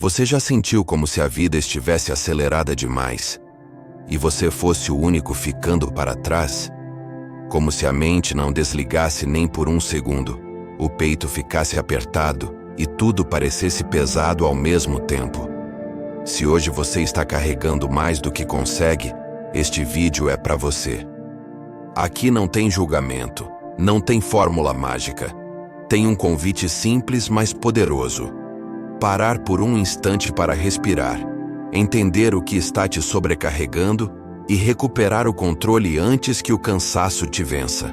Você já sentiu como se a vida estivesse acelerada demais e você fosse o único ficando para trás? Como se a mente não desligasse nem por um segundo, o peito ficasse apertado e tudo parecesse pesado ao mesmo tempo. Se hoje você está carregando mais do que consegue, este vídeo é para você. Aqui não tem julgamento, não tem fórmula mágica. Tem um convite simples, mas poderoso. Parar por um instante para respirar, entender o que está te sobrecarregando e recuperar o controle antes que o cansaço te vença.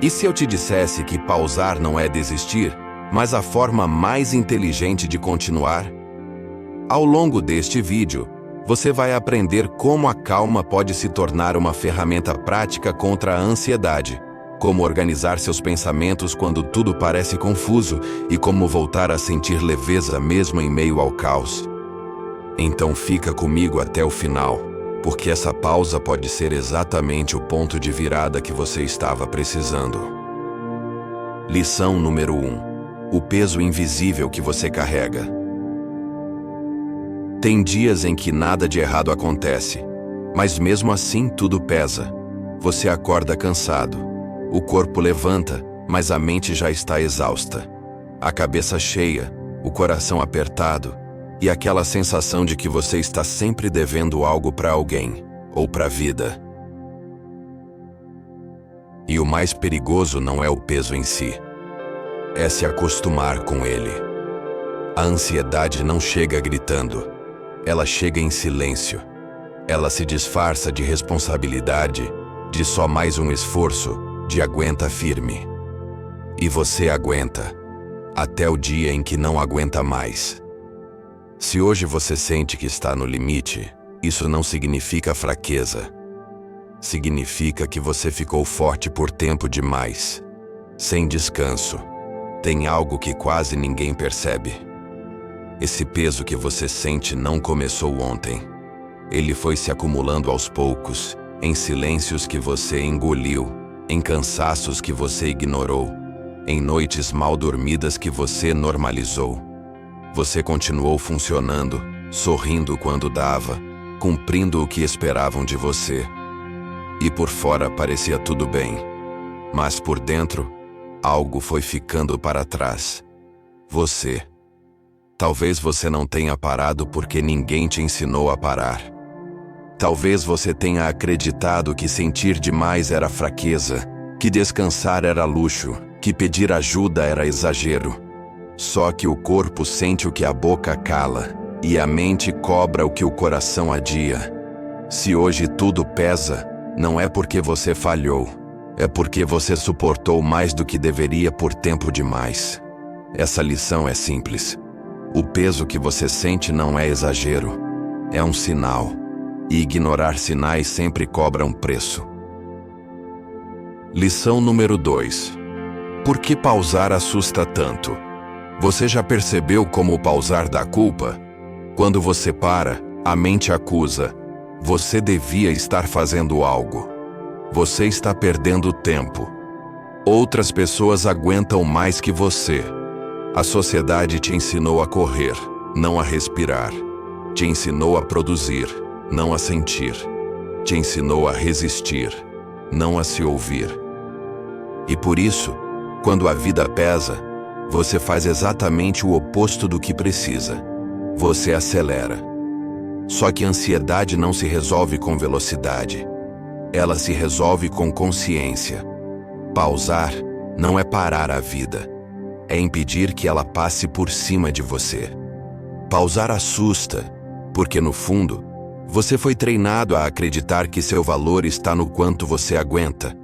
E se eu te dissesse que pausar não é desistir, mas a forma mais inteligente de continuar? Ao longo deste vídeo, você vai aprender como a calma pode se tornar uma ferramenta prática contra a ansiedade, como organizar seus pensamentos quando tudo parece confuso e como voltar a sentir leveza mesmo em meio ao caos. Então fica comigo até o final, porque essa pausa pode ser exatamente o ponto de virada que você estava precisando. Lição número 1: o peso invisível que você carrega. Tem dias em que nada de errado acontece, mas mesmo assim tudo pesa. Você acorda cansado. O corpo levanta, mas a mente já está exausta. A cabeça cheia, o coração apertado e aquela sensação de que você está sempre devendo algo para alguém ou para a vida. E o mais perigoso não é o peso em si, é se acostumar com ele. A ansiedade não chega gritando, ela chega em silêncio. Ela se disfarça de responsabilidade, de só mais um esforço, de aguenta firme. E você aguenta, até o dia em que não aguenta mais. Se hoje você sente que está no limite, isso não significa fraqueza. Significa que você ficou forte por tempo demais, sem descanso. Tem algo que quase ninguém percebe. Esse peso que você sente não começou ontem. Ele foi se acumulando aos poucos, em silêncios que você engoliu, em cansaços que você ignorou, em noites mal dormidas que você normalizou. Você continuou funcionando, sorrindo quando dava, cumprindo o que esperavam de você. E por fora parecia tudo bem, mas por dentro, algo foi ficando para trás. Você. Talvez você não tenha parado porque ninguém te ensinou a parar. Talvez você tenha acreditado que sentir demais era fraqueza, que descansar era luxo, que pedir ajuda era exagero. Só que o corpo sente o que a boca cala, e a mente cobra o que o coração adia. Se hoje tudo pesa, não é porque você falhou, é porque você suportou mais do que deveria por tempo demais. Essa lição é simples. O peso que você sente não é exagero, é um sinal. E ignorar sinais sempre cobra um preço. Lição número 2: por que pausar assusta tanto? Você já percebeu como o pausar dá culpa? Quando você para, a mente acusa. Você devia estar fazendo algo. Você está perdendo tempo. Outras pessoas aguentam mais que você. A sociedade te ensinou a correr, não a respirar. Te ensinou a produzir, não a sentir. Te ensinou a resistir, não a se ouvir. E por isso, quando a vida pesa, você faz exatamente o oposto do que precisa. Você acelera. Só que a ansiedade não se resolve com velocidade. Ela se resolve com consciência. Pausar não é parar a vida. É impedir que ela passe por cima de você. Pausar assusta, porque no fundo, você foi treinado a acreditar que seu valor está no quanto você aguenta.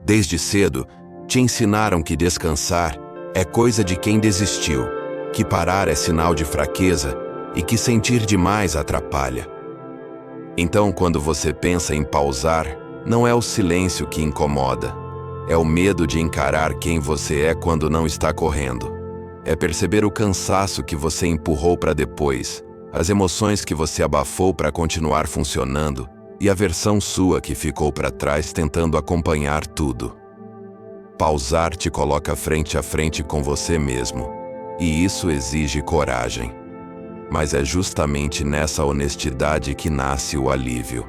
Desde cedo, te ensinaram que descansar é coisa de quem desistiu, que parar é sinal de fraqueza e que sentir demais atrapalha. Então, quando você pensa em pausar, não é o silêncio que incomoda. É o medo de encarar quem você é quando não está correndo. É perceber o cansaço que você empurrou para depois, as emoções que você abafou para continuar funcionando e a versão sua que ficou para trás tentando acompanhar tudo. Pausar te coloca frente a frente com você mesmo, e isso exige coragem. Mas é justamente nessa honestidade que nasce o alívio.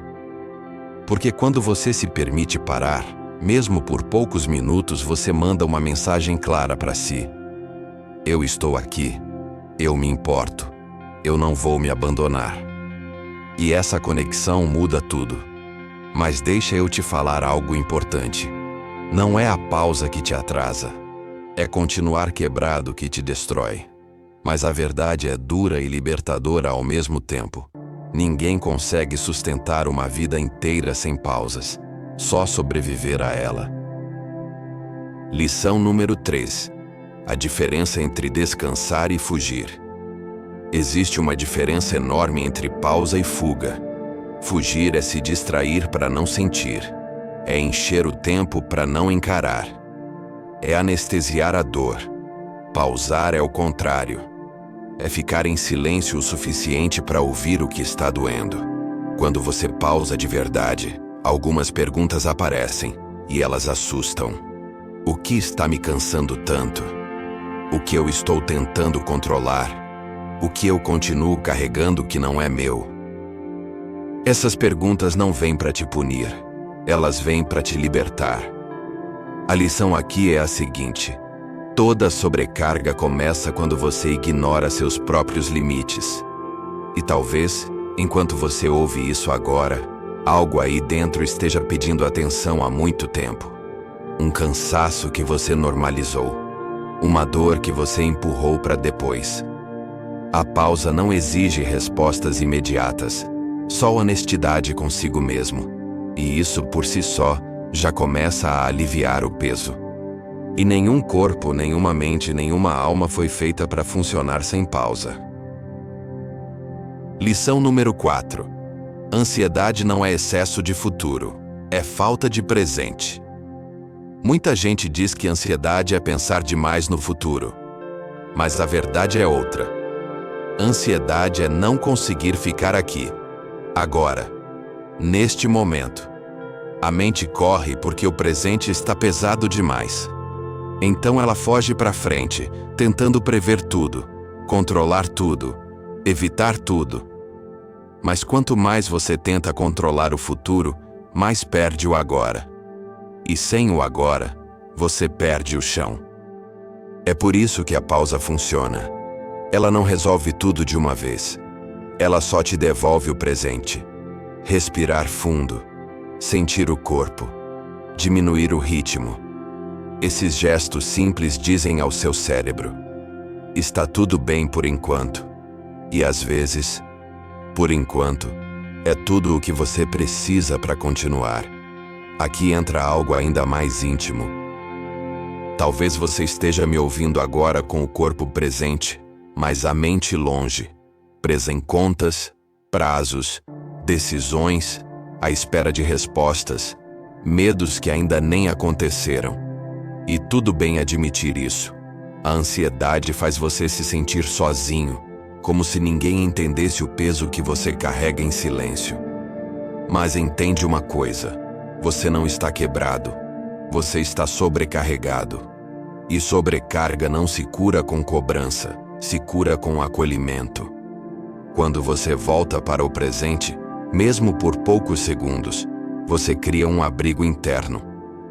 Porque quando você se permite parar, mesmo por poucos minutos, você manda uma mensagem clara para si: eu estou aqui, eu me importo, eu não vou me abandonar. E essa conexão muda tudo. Mas deixa eu te falar algo importante. Não é a pausa que te atrasa. É continuar quebrado que te destrói. Mas a verdade é dura e libertadora ao mesmo tempo. Ninguém consegue sustentar uma vida inteira sem pausas. Só sobreviver a ela. Lição número 3. A diferença entre descansar e fugir. Existe uma diferença enorme entre pausa e fuga. Fugir é se distrair para não sentir. É encher o tempo para não encarar. É anestesiar a dor. Pausar é o contrário. É ficar em silêncio o suficiente para ouvir o que está doendo. Quando você pausa de verdade, algumas perguntas aparecem e elas assustam. O que está me cansando tanto? O que eu estou tentando controlar? O que eu continuo carregando que não é meu? Essas perguntas não vêm para te punir. Elas vêm para te libertar. A lição aqui é a seguinte: toda sobrecarga começa quando você ignora seus próprios limites. E talvez, enquanto você ouve isso agora, algo aí dentro esteja pedindo atenção há muito tempo. Um cansaço que você normalizou. Uma dor que você empurrou para depois. A pausa não exige respostas imediatas, só honestidade consigo mesmo. E isso por si só já começa a aliviar o peso. E nenhum corpo, nenhuma mente, nenhuma alma foi feita para funcionar sem pausa. Lição número 4. Ansiedade não é excesso de futuro, é falta de presente. Muita gente diz que ansiedade é pensar demais no futuro. Mas a verdade é outra. Ansiedade é não conseguir ficar aqui, agora, neste momento. A mente corre porque o presente está pesado demais. Então ela foge para frente, tentando prever tudo, controlar tudo, evitar tudo. Mas quanto mais você tenta controlar o futuro, mais perde o agora. E sem o agora, você perde o chão. É por isso que a pausa funciona. Ela não resolve tudo de uma vez. Ela só te devolve o presente. Respirar fundo, sentir o corpo, diminuir o ritmo. Esses gestos simples dizem ao seu cérebro: está tudo bem por enquanto. E às vezes, por enquanto, é tudo o que você precisa para continuar. Aqui entra algo ainda mais íntimo. Talvez você esteja me ouvindo agora com o corpo presente, mas a mente longe, presa em contas, prazos, decisões, à espera de respostas, medos que ainda nem aconteceram. E tudo bem admitir isso. A ansiedade faz você se sentir sozinho, como se ninguém entendesse o peso que você carrega em silêncio. Mas entende uma coisa: você não está quebrado, você está sobrecarregado. E sobrecarga não se cura com cobrança, se cura com acolhimento. Quando você volta para o presente, mesmo por poucos segundos, você cria um abrigo interno,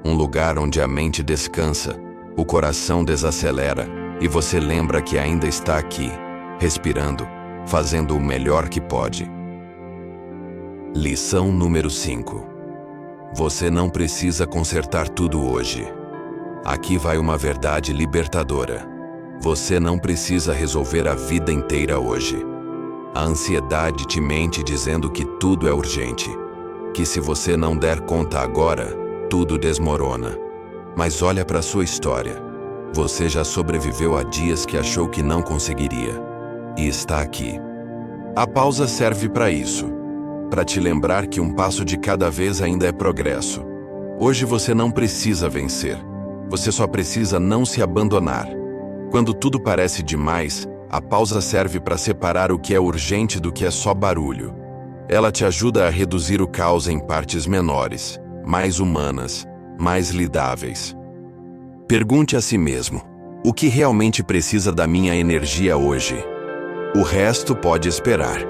um lugar onde a mente descansa, o coração desacelera e você lembra que ainda está aqui, respirando, fazendo o melhor que pode. Lição número 5. Você não precisa consertar tudo hoje. Aqui vai uma verdade libertadora. Você não precisa resolver a vida inteira hoje. A ansiedade te mente dizendo que tudo é urgente, que se você não der conta agora, tudo desmorona. Mas olha para sua história. Você já sobreviveu a dias que achou que não conseguiria. E está aqui. A pausa serve para isso. Para te lembrar que um passo de cada vez ainda é progresso. Hoje você não precisa vencer. Você só precisa não se abandonar. Quando tudo parece demais, a pausa serve para separar o que é urgente do que é só barulho. Ela te ajuda a reduzir o caos em partes menores, mais humanas, mais lidáveis. Pergunte a si mesmo: o que realmente precisa da minha energia hoje? O resto pode esperar.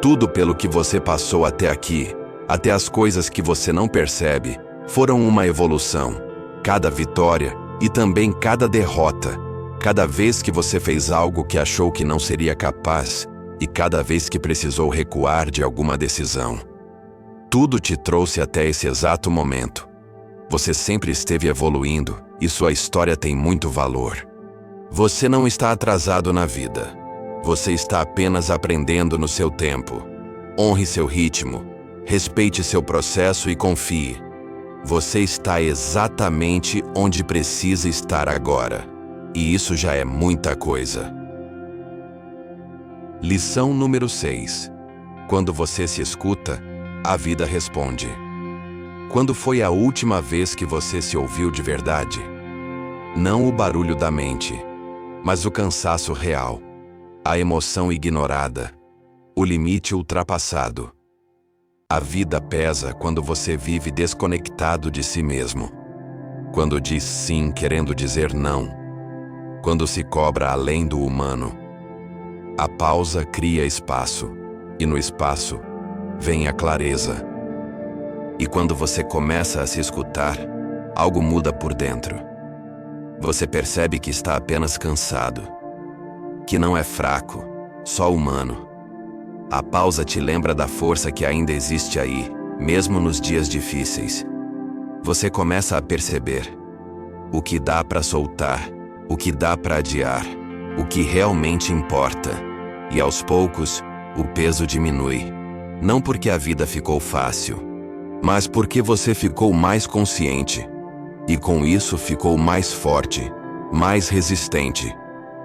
Tudo pelo que você passou até aqui, até as coisas que você não percebe, foram uma evolução. Cada vitória e também cada derrota. Cada vez que você fez algo que achou que não seria capaz e cada vez que precisou recuar de alguma decisão. Tudo te trouxe até esse exato momento. Você sempre esteve evoluindo e sua história tem muito valor. Você não está atrasado na vida. Você está apenas aprendendo no seu tempo. Honre seu ritmo, respeite seu processo e confie. Você está exatamente onde precisa estar agora. E isso já é muita coisa. Lição número 6. Quando você se escuta, a vida responde. Quando foi a última vez que você se ouviu de verdade? Não o barulho da mente, mas o cansaço real, a emoção ignorada, o limite ultrapassado. A vida pesa quando você vive desconectado de si mesmo. Quando diz sim querendo dizer não. Quando se cobra além do humano. A pausa cria espaço, e no espaço vem a clareza. E quando você começa a se escutar, algo muda por dentro. Você percebe que está apenas cansado, que não é fraco, só humano. A pausa te lembra da força que ainda existe aí, mesmo nos dias difíceis. Você começa a perceber o que dá para soltar, o que dá para adiar, o que realmente importa. E aos poucos, o peso diminui. Não porque a vida ficou fácil, mas porque você ficou mais consciente. E com isso ficou mais forte, mais resistente,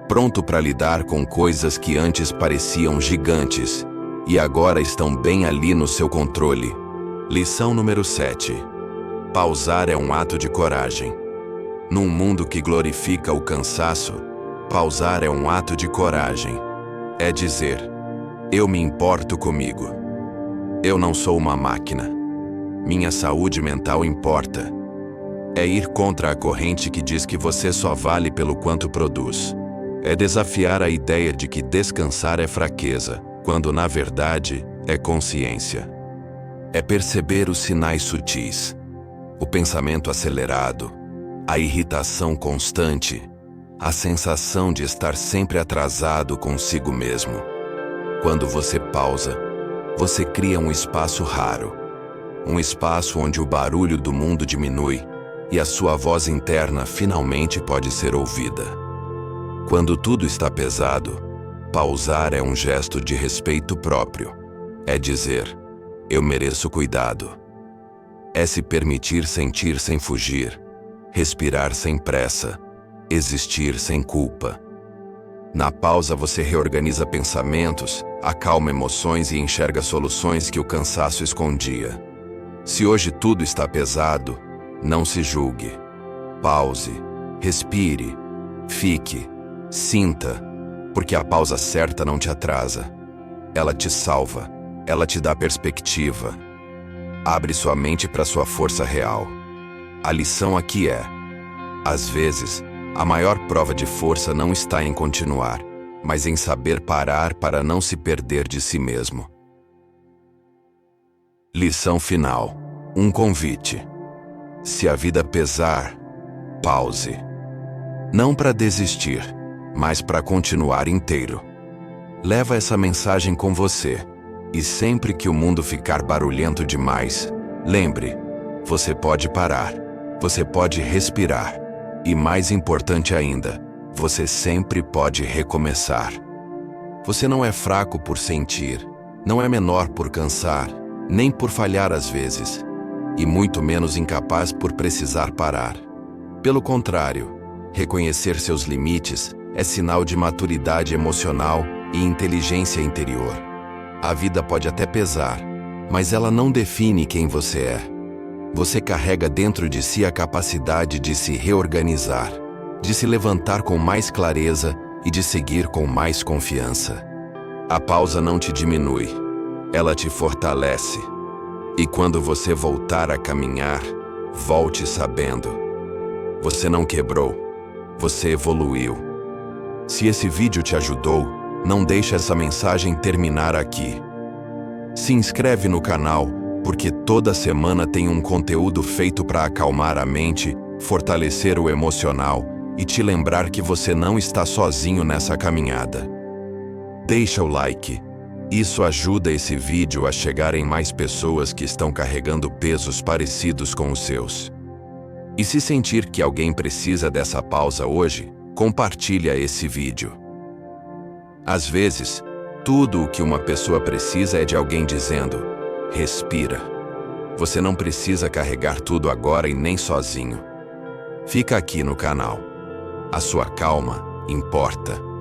pronto para lidar com coisas que antes pareciam gigantes e agora estão bem ali no seu controle. Lição número 7. Pausar é um ato de coragem. Num mundo que glorifica o cansaço, pausar é um ato de coragem. É dizer: eu me importo comigo. Eu não sou uma máquina. Minha saúde mental importa. É ir contra a corrente que diz que você só vale pelo quanto produz. É desafiar a ideia de que descansar é fraqueza, quando na verdade é consciência. É perceber os sinais sutis, o pensamento acelerado, a irritação constante, a sensação de estar sempre atrasado consigo mesmo. Quando você pausa, você cria um espaço raro, um espaço onde o barulho do mundo diminui e a sua voz interna finalmente pode ser ouvida. Quando tudo está pesado, pausar é um gesto de respeito próprio. É dizer: eu mereço cuidado. É se permitir sentir sem fugir, respirar sem pressa, existir sem culpa. Na pausa você reorganiza pensamentos, acalma emoções e enxerga soluções que o cansaço escondia. Se hoje tudo está pesado, não se julgue. Pause, respire, fique, sinta, porque a pausa certa não te atrasa. Ela te salva, ela te dá perspectiva. Abre sua mente para sua força real. A lição aqui é: às vezes, a maior prova de força não está em continuar, mas em saber parar para não se perder de si mesmo. Lição final. Um convite. Se a vida pesar, pause. Não para desistir, mas para continuar inteiro. Leva essa mensagem com você. E sempre que o mundo ficar barulhento demais, lembre, você pode parar, você pode respirar. E mais importante ainda, você sempre pode recomeçar. Você não é fraco por sentir, não é menor por cansar, nem por falhar às vezes, e muito menos incapaz por precisar parar. Pelo contrário, reconhecer seus limites é sinal de maturidade emocional e inteligência interior. A vida pode até pesar, mas ela não define quem você é. Você carrega dentro de si a capacidade de se reorganizar, de se levantar com mais clareza e de seguir com mais confiança. A pausa não te diminui, ela te fortalece. E quando você voltar a caminhar, volte sabendo: você não quebrou, você evoluiu. Se esse vídeo te ajudou, Não deixe essa mensagem terminar aqui. Se inscreve no canal, porque toda semana tem um conteúdo feito para acalmar a mente, fortalecer o emocional e te lembrar que você não está sozinho nessa caminhada. Deixa o like. Isso ajuda esse vídeo a chegar em mais pessoas que estão carregando pesos parecidos com os seus. E se sentir que alguém precisa dessa pausa hoje, compartilha esse vídeo. Às vezes, tudo o que uma pessoa precisa é de alguém dizendo: respira. Você não precisa carregar tudo agora e nem sozinho. Fica aqui no canal. A sua calma importa.